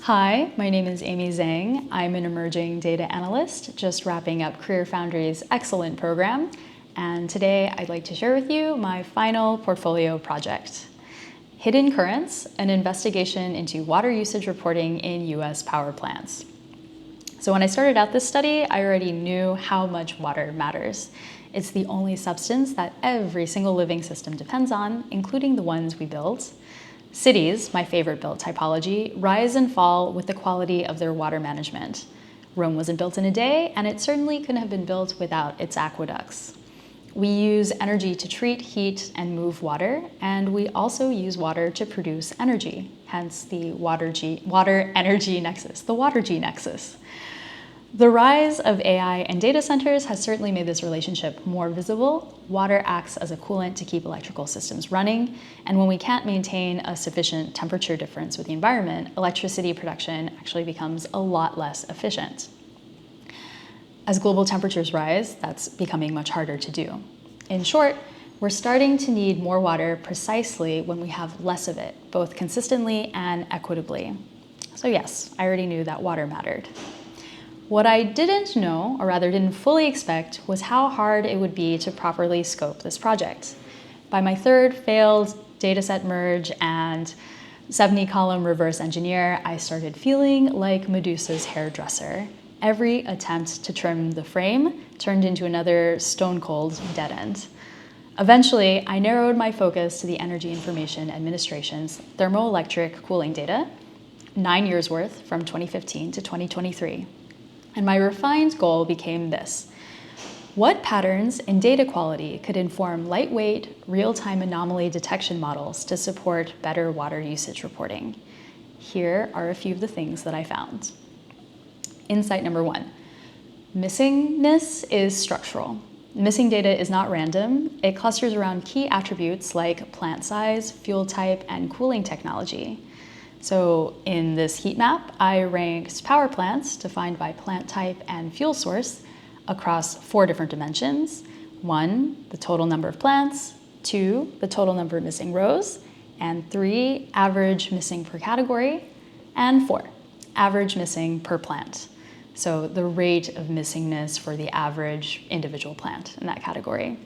Hi, my name is Amy Zhang. I'm an emerging data analyst, just wrapping up CareerFoundry's excellent program. And today I'd like to share with you my final portfolio project, Hidden Currents, an investigation into water usage reporting in US power plants. So when I started out this study, I already knew how much water matters. It's the only substance that every single living system depends on, including the ones we build. Cities, my favorite built typology, rise and fall with the quality of their water management. Rome wasn't built in a day, and it certainly couldn't have been built without its aqueducts. We use energy to treat, heat, and move water, and we also use water to produce energy, hence the water-energy nexus, the water-G nexus. The rise of AI and data centers has certainly made this relationship more visible. Water acts as a coolant to keep electrical systems running, and when we can't maintain a sufficient temperature difference with the environment, electricity production actually becomes a lot less efficient. As global temperatures rise, that's becoming much harder to do. In short, we're starting to need more water precisely when we have less of it, both consistently and equitably. So yes, I already knew that water mattered. What I didn't know, or rather didn't fully expect, was how hard it would be to properly scope this project. By my third failed dataset merge and 70-column reverse engineer, I started feeling like Medusa's hairdresser. Every attempt to trim the frame turned into another stone-cold dead end. Eventually, I narrowed my focus to the Energy Information Administration's thermoelectric cooling data, 9 years worth from 2015 to 2023. And my refined goal became this: what patterns in data quality could inform lightweight, real-time anomaly detection models to support better water usage reporting? Here are a few of the things that I found. Insight number 1, missingness is structural. Missing data is not random. It clusters around key attributes like plant size, fuel type, and cooling technology. So in this heat map, I ranked power plants defined by plant type and fuel source across 4 different dimensions. 1, the total number of plants, 2, the total number of missing rows, and 3, average missing per category, and 4, average missing per plant. So the rate of missingness for the average individual plant in that category.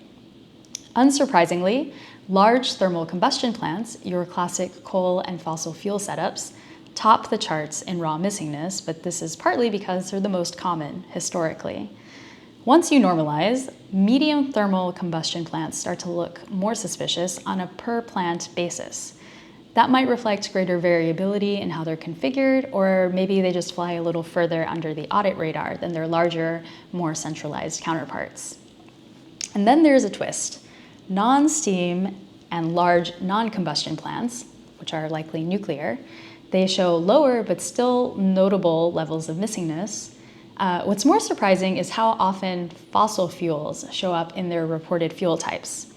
Unsurprisingly, large thermal combustion plants, your classic coal and fossil fuel setups, top the charts in raw missingness, but this is partly because they're the most common historically. Once you normalize, medium thermal combustion plants start to look more suspicious on a per plant basis. That might reflect greater variability in how they're configured, or maybe they just fly a little further under the audit radar than their larger, more centralized counterparts. And then there's a twist. Non-steam and large non-combustion plants, which are likely nuclear, they show lower but still notable levels of missingness. What's more surprising is how often fossil fuels show up in their reported fuel types.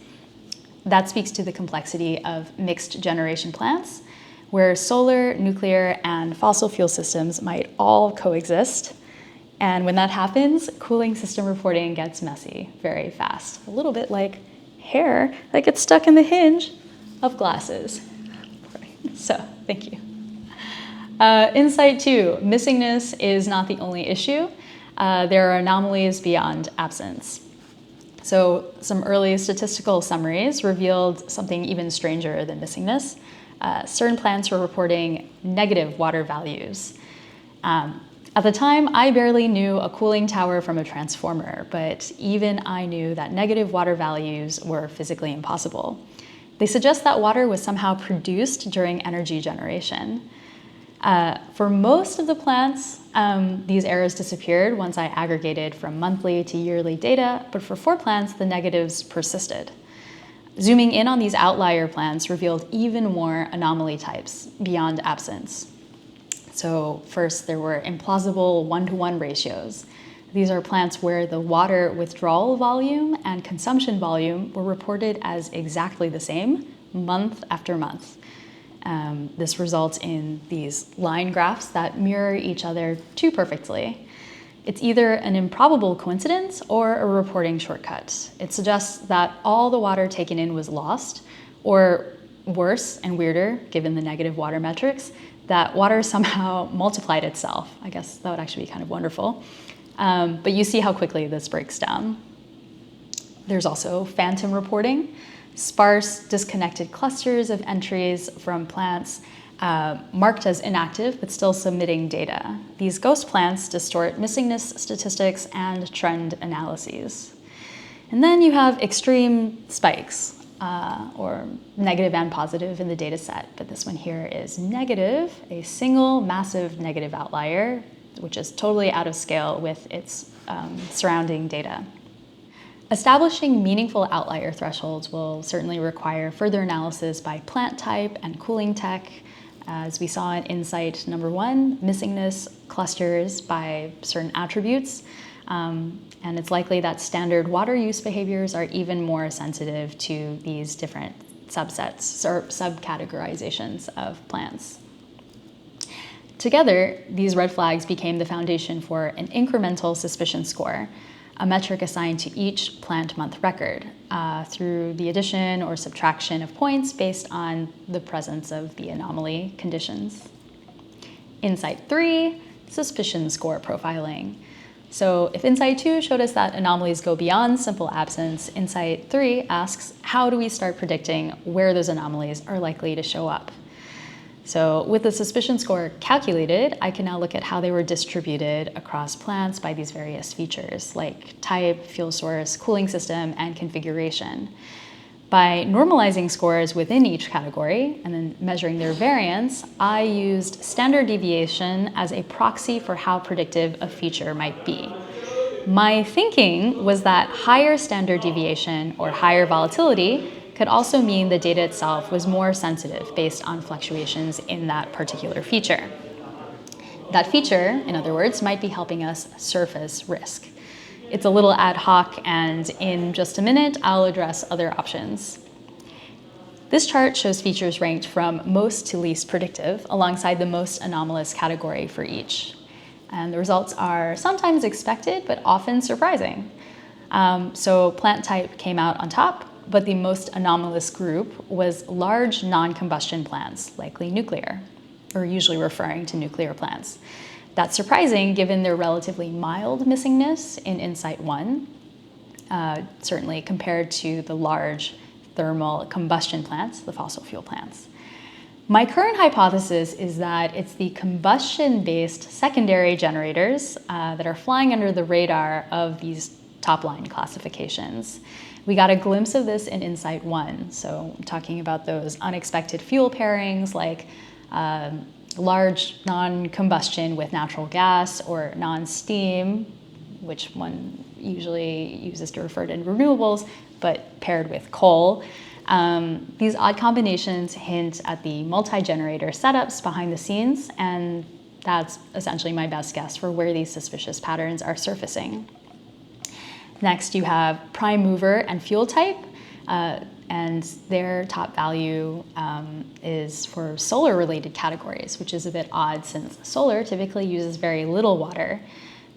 That speaks to the complexity of mixed generation plants, where solar, nuclear, and fossil fuel systems might all coexist. And when that happens, cooling system reporting gets messy very fast, a little bit like hair that gets stuck in the hinge of glasses. So, thank you. Insight 2, missingness is not the only issue. There are anomalies beyond absence. So some early statistical summaries revealed something even stranger than missingness. Certain plants were reporting negative water values. At the time, I barely knew a cooling tower from a transformer, but even I knew that negative water values were physically impossible. They suggest that water was somehow produced during energy generation. For most of the plants, these errors disappeared once I aggregated from monthly to yearly data, but for 4 plants, the negatives persisted. Zooming in on these outlier plants revealed even more anomaly types beyond absence. So first, there were implausible 1-to-1 ratios. These are plants where the water withdrawal volume and consumption volume were reported as exactly the same month after month. This results in these line graphs that mirror each other too perfectly. It's either an improbable coincidence or a reporting shortcut. It suggests that all the water taken in was lost, or worse and weirder, given the negative water metrics, that water somehow multiplied itself. I guess that would actually be kind of wonderful. But you see how quickly this breaks down. There's also phantom reporting, sparse, disconnected clusters of entries from plants marked as inactive, but still submitting data. These ghost plants distort missingness statistics and trend analyses. And then you have extreme spikes, or negative and positive in the data set. But this one here is negative, a single massive negative outlier, which is totally out of scale with its surrounding data. Establishing meaningful outlier thresholds will certainly require further analysis by plant type and cooling tech. As we saw in insight number 1, missingness clusters by certain attributes. And it's likely that standard water use behaviors are even more sensitive to these different subsets or subcategorizations of plants. Together, these red flags became the foundation for an incremental suspicion score, a metric assigned to each plant month record through the addition or subtraction of points based on the presence of the anomaly conditions. Insight 3, suspicion score profiling. So if Insight 2 showed us that anomalies go beyond simple absence, Insight 3 asks, how do we start predicting where those anomalies are likely to show up? So with the suspicion score calculated, I can now look at how they were distributed across plants by these various features like type, fuel source, cooling system, and configuration. By normalizing scores within each category and then measuring their variance, I used standard deviation as a proxy for how predictive a feature might be. My thinking was that higher standard deviation or higher volatility could also mean the data itself was more sensitive based on fluctuations in that particular feature. That feature, in other words, might be helping us surface risk. It's a little ad hoc, and in just a minute, I'll address other options. This chart shows features ranked from most to least predictive alongside the most anomalous category for each. And the results are sometimes expected, but often surprising. So plant type came out on top, but the most anomalous group was large non-combustion plants, likely nuclear, or usually referring to nuclear plants. That's surprising given their relatively mild missingness in Insight 1, certainly compared to the large thermal combustion plants, the fossil fuel plants. My current hypothesis is that it's the combustion-based secondary generators that are flying under the radar of these top-line classifications. We got a glimpse of this in Insight 1, so I'm talking about those unexpected fuel pairings like large non-combustion with natural gas or non-steam, which one usually uses to refer to renewables, but paired with coal. These odd combinations hint at the multi-generator setups behind the scenes, and that's essentially my best guess for where these suspicious patterns are surfacing. Next, you have prime mover and fuel type. And their top value is for solar-related categories, which is a bit odd since solar typically uses very little water.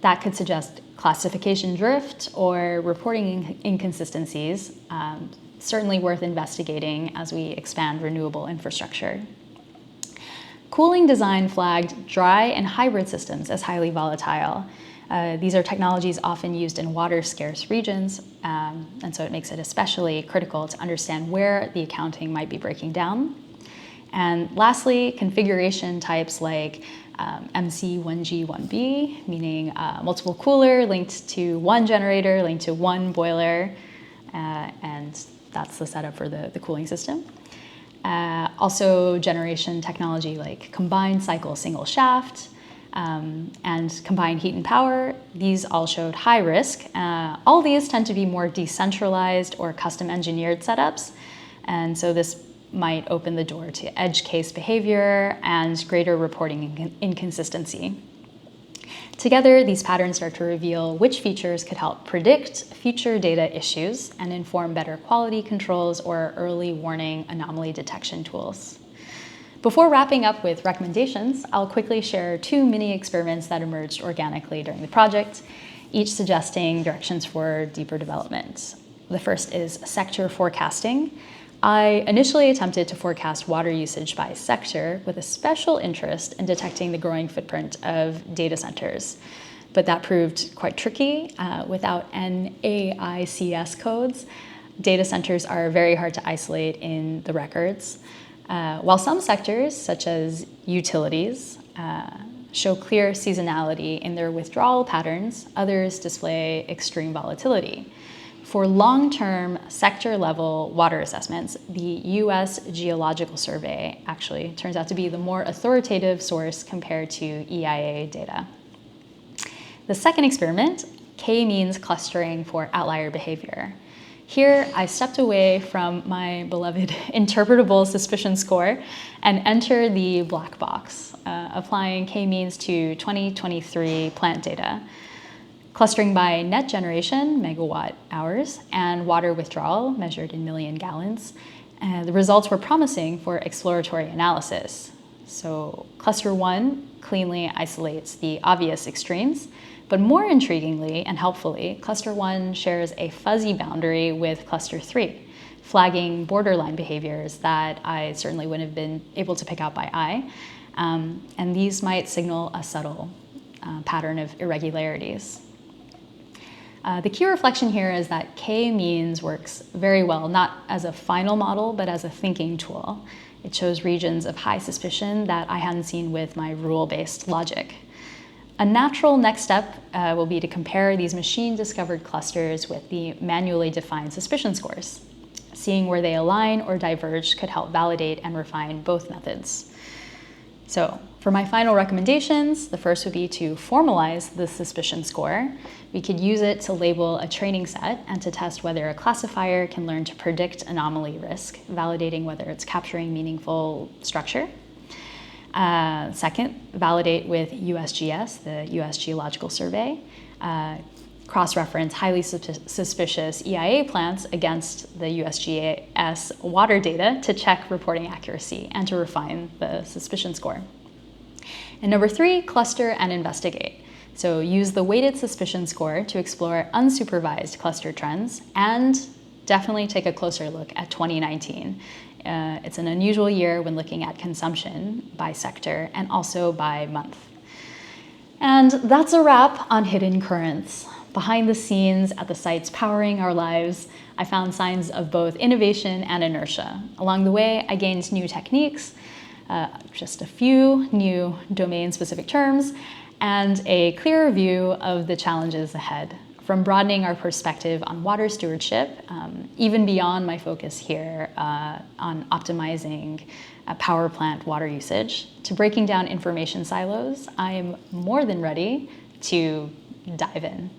That could suggest classification drift or reporting inconsistencies, certainly worth investigating as we expand renewable infrastructure. Cooling design flagged dry and hybrid systems as highly volatile. These are technologies often used in water-scarce regions, and so it makes it especially critical to understand where the accounting might be breaking down. And lastly, configuration types like MC1G, 1B, meaning multiple cooler linked to one generator, linked to one boiler, and that's the setup for the cooling system. Also generation technology like combined cycle single shaft, and combined heat and power, these all showed high risk. All these tend to be more decentralized or custom engineered setups, and so this might open the door to edge case behavior and greater reporting inconsistency. Together, these patterns start to reveal which features could help predict future data issues and inform better quality controls or early warning anomaly detection tools. Before wrapping up with recommendations, I'll quickly share 2 mini experiments that emerged organically during the project, each suggesting directions for deeper development. The first is sector forecasting. I initially attempted to forecast water usage by sector with a special interest in detecting the growing footprint of data centers. But that proved quite tricky. Without NAICS codes, data centers are very hard to isolate in the records. While some sectors, such as utilities, show clear seasonality in their withdrawal patterns, others display extreme volatility. For long-term sector-level water assessments, the U.S. Geological Survey actually turns out to be the more authoritative source compared to EIA data. The second experiment, K-means clustering for outlier behavior. Here, I stepped away from my beloved interpretable suspicion score and entered the black box, applying K-means to 2023 plant data. Clustering by net generation, megawatt hours, and water withdrawal, measured in million gallons. The results were promising for exploratory analysis. So cluster 1 cleanly isolates the obvious extremes, but more intriguingly and helpfully, cluster 1 shares a fuzzy boundary with cluster 3, flagging borderline behaviors that I certainly wouldn't have been able to pick out by eye. And these might signal a subtle pattern of irregularities. The key reflection here is that K-means works very well, not as a final model, but as a thinking tool. It shows regions of high suspicion that I hadn't seen with my rule-based logic. A natural next step will be to compare these machine-discovered clusters with the manually defined suspicion scores. Seeing where they align or diverge could help validate and refine both methods. So, for my final recommendations, the first would be to formalize the suspicion score. We could use it to label a training set and to test whether a classifier can learn to predict anomaly risk, validating whether it's capturing meaningful structure. Second, validate with USGS, the US Geological Survey. Cross-reference highly suspicious EIA plants against the USGS water data to check reporting accuracy and to refine the suspicion score. And number 3, cluster and investigate. So use the weighted suspicion score to explore unsupervised cluster trends and definitely take a closer look at 2019. It's an unusual year when looking at consumption by sector and also by month. And that's a wrap on hidden currents. Behind the scenes at the sites powering our lives, I found signs of both innovation and inertia. Along the way, I gained new techniques, just a few new domain-specific terms, and a clearer view of the challenges ahead. From broadening our perspective on water stewardship, even beyond my focus here on optimizing power plant water usage, to breaking down information silos, I am more than ready to dive in.